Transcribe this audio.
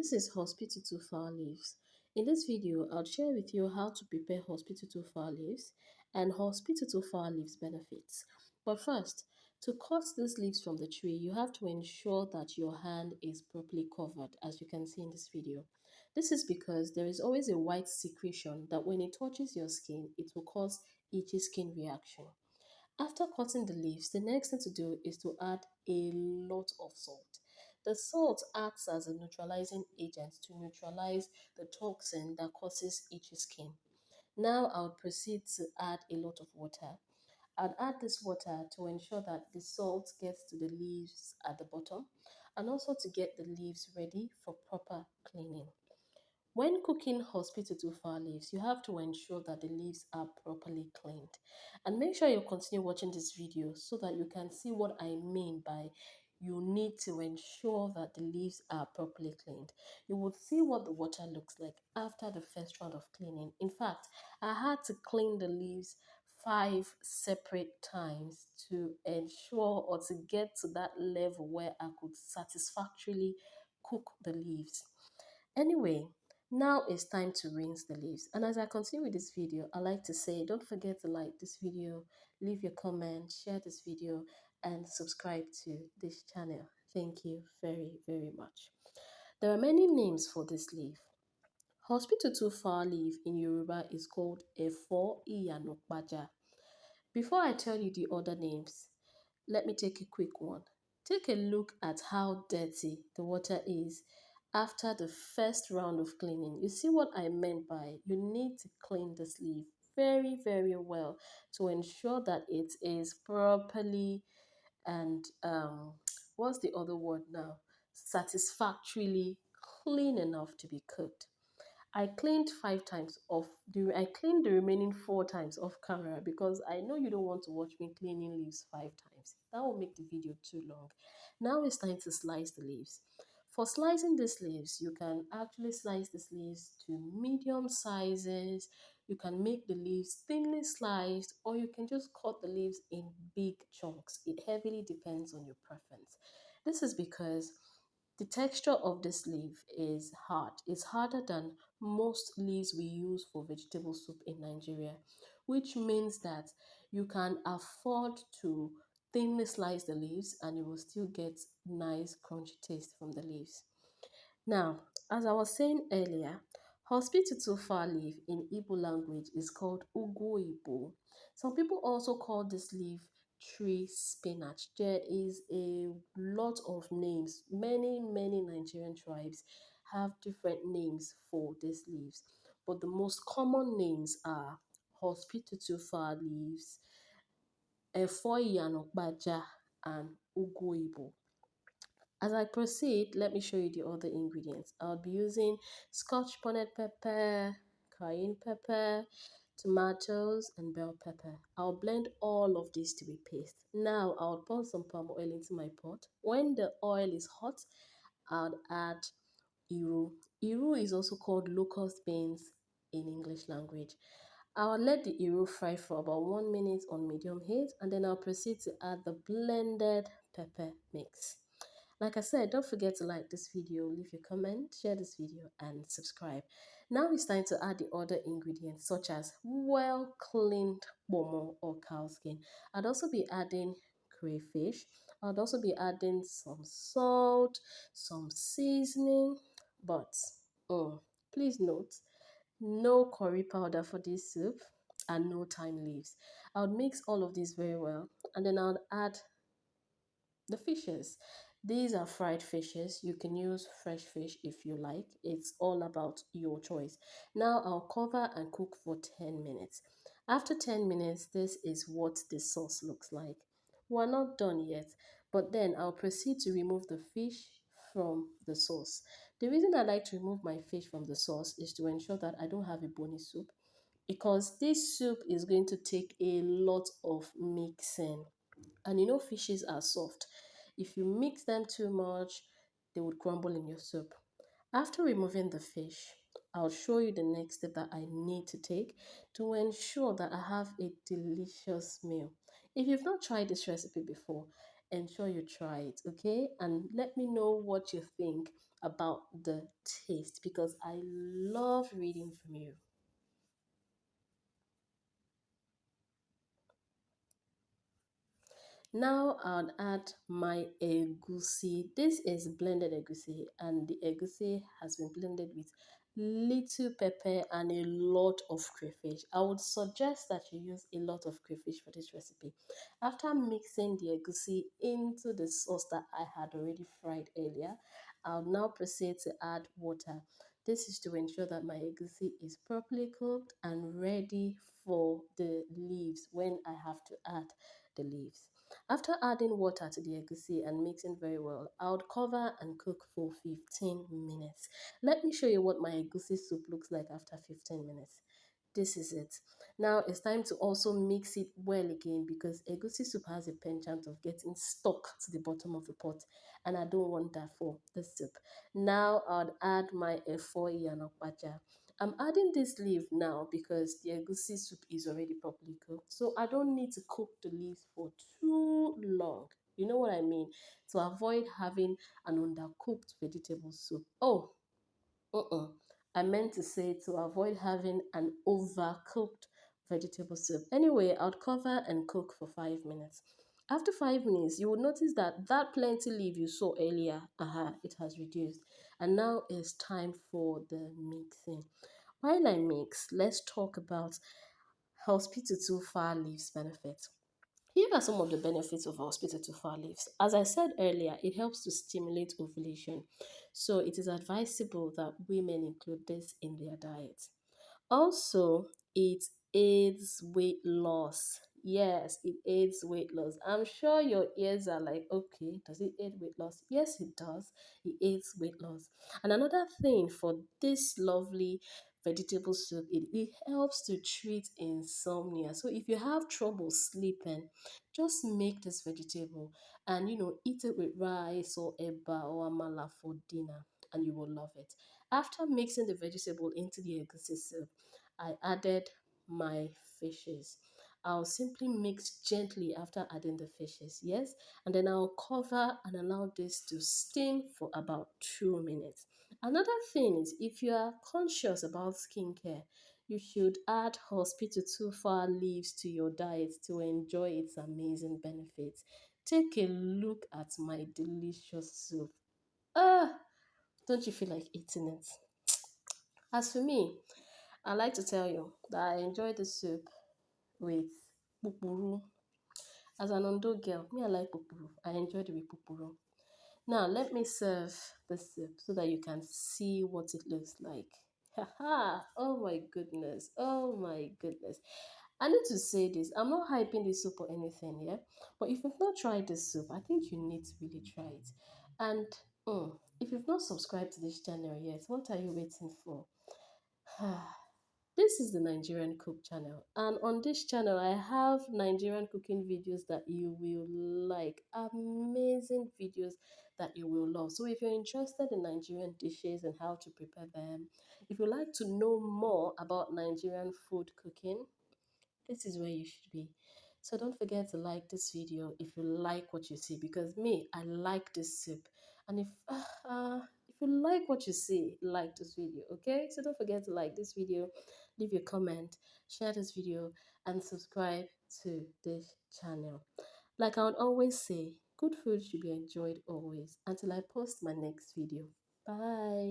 This is hospital to far leaves. In this video, I'll share with you how to prepare hospital to far leaves and hospital to far leaves benefits. But first, to cut these leaves from the tree, you have to ensure that your hand is properly covered, as you can see in this video. This is because there is always a white secretion that when it touches your skin, it will cause itchy skin reaction. After cutting the leaves, the next thing to do is to add a lot of salt. The salt acts as a neutralizing agent to neutralize the toxin that causes itchy skin. Now I'll proceed to add a lot of water. I'll add this water to ensure that the salt gets to the leaves at the bottom and also to get the leaves ready for proper cleaning. When cooking hospital to far leaves, you have to ensure that the leaves are properly cleaned. And make sure you continue watching this video so that you can see what I mean by you need to ensure that the leaves are properly cleaned. You will see what the water looks like after the first round of cleaning. In fact, I had to clean the leaves 5 separate times to ensure or to get to that level where I could satisfactorily cook the leaves. Anyway, now it's time to rinse the leaves. And as I continue with this video, I like to say don't forget to like this video, leave your comment, share this video, and subscribe to this channel. Thank you very, very much. There are many names for this leaf. Hospital to far leaf in Yoruba is called Efo Iyana Ipaja. Before I tell you the other names, let me take a quick one. Take a look at how dirty the water is after the first round of cleaning. You see what I meant by you need to clean the sleeve very, very well to ensure that it is properly and what's the other word now? Satisfactorily clean enough to be cooked. I cleaned 5 times off. I cleaned the remaining 4 times off camera because I know you don't want to watch me cleaning leaves 5 times. That will make the video too long. Now it's time to slice the leaves. For slicing these leaves, you can actually slice these leaves to medium sizes. You can make the leaves thinly sliced, or you can just cut the leaves in big chunks. It heavily depends on your preference. This is because the texture of this leaf is hard. It's harder than most leaves we use for vegetable soup in Nigeria, which means that you can afford to thinly slice the leaves and you will still get nice crunchy taste from the leaves. Now, as I was saying earlier, hospital to far leaf in Igbo language is called Ugu Oyinbo. Some people also call this leaf tree spinach. There is a lot of names. Many Nigerian tribes have different names for these leaves, but the most common names are hospital to far leaves, Efo Iyana Ipaja, and Ugu Oyinbo. As I proceed, let me show you the other ingredients. I'll be using scotch bonnet pepper, cayenne pepper, tomatoes, and bell pepper. I'll blend all of this to be paste. Now I'll pour some palm oil into my pot. When the oil is hot, I'll add Iru. Iru is also called locust beans in English language. I'll let the Iru fry for about 1 minute on medium heat and then I'll proceed to add the blended pepper mix. Like I said, don't forget to like this video, leave your comment, share this video, and subscribe. Now it's time to add the other ingredients such as well cleaned bomo or cow skin. I'd also be adding crayfish. I'd also be adding some salt, some seasoning, but please note, no curry powder for this soup and no thyme leaves. I'll mix all of these very well and then I'll add the fishes. These are fried fishes. You can use fresh fish if you like. It's all about your choice. Now I'll cover and cook for 10 minutes. After 10 minutes, this is what the sauce looks like. We're not done yet, but then I'll proceed to remove the fish from the sauce. The reason I like to remove my fish from the sauce is to ensure that I don't have a bony soup because this soup is going to take a lot of mixing. And you know, fishes are soft. If you mix them too much, they would crumble in your soup. After removing the fish, I'll show you the next step that I need to take to ensure that I have a delicious meal. If you've not tried this recipe before, ensure you try it, okay? And let me know what you think about the taste because I love reading from you. Now I'll add my egusi. This is blended egusi, and the egusi has been blended with little pepper and a lot of crayfish. I would suggest that you use a lot of crayfish for this recipe. After mixing the egusi into the sauce that I had already fried earlier, I'll now proceed to add water. This is to ensure that my egusi is properly cooked and ready for the leaves when I have to add the leaves. After adding water to the egusi and mixing very well, I would cover and cook for 15 minutes. Let me show you what my egusi soup looks like after 15 minutes. This is it. Now it's time to also mix it well again because egusi soup has a penchant of getting stuck to the bottom of the pot, and I don't want that for the soup. Now I'll add my Efo Iyana Ipaja. I'm adding this leaf now because the egusi soup is already properly cooked. So I don't need to cook the leaves for too long. You know what I mean? To avoid having an undercooked vegetable soup. Oh, uh-uh. I meant to say to avoid having an overcooked vegetable soup. Anyway, I'll cover and cook for 5 minutes. After 5 minutes, you will notice that that plenty leaf you saw earlier, it has reduced. And now it's time for the mixing. While I mix, let's talk about hospital to far leaves benefits. Here are some of the benefits of hospital to far leaves. As I said earlier, it helps to stimulate ovulation. So it is advisable that women include this in their diet. Also, it aids weight loss. Yes, it aids weight loss. I'm sure your ears are like, okay, does it aid weight loss? Yes, it does. It aids weight loss. And another thing for this lovely vegetable soup, it helps to treat insomnia. So if you have trouble sleeping, just make this vegetable and eat it with rice or eba or amala for dinner, and you will love it. After mixing the vegetable into the egusi soup, I added my fishes. I'll simply mix gently after adding the fishes, yes, and then I'll cover and allow this to steam for about 2 minutes. Another thing is if you are conscious about skincare, you should add hospital tufa leaves to your diet to enjoy its amazing benefits. Take a look at my delicious soup. Ah, don't you feel like eating it? As for me, I like to tell you that I enjoy the soup with pupuru. As an Ondo girl, me I like pupuru. I enjoy it with pupuru. Now let me serve the soup so that you can see what it looks like. Haha! Oh my goodness! Oh my goodness! I need to say this. I'm not hyping this soup or anything, yeah. But if you've not tried this soup, I think you need to really try it. And if you've not subscribed to this channel yet, what are you waiting for? This is the Nigerian Cook channel, and on this channel, I have Nigerian cooking videos that you will like, amazing videos that you will love. So, if you're interested in Nigerian dishes and how to prepare them, if you like to know more about Nigerian food cooking, this is where you should be. So don't forget to like this video if you like what you see, because me, I like this soup. And if you like what you see, like this video, okay? So don't forget to like this video, leave your comment, share this video, and subscribe to this channel. Like I would always say, good food should be enjoyed always until I post my next video. Bye.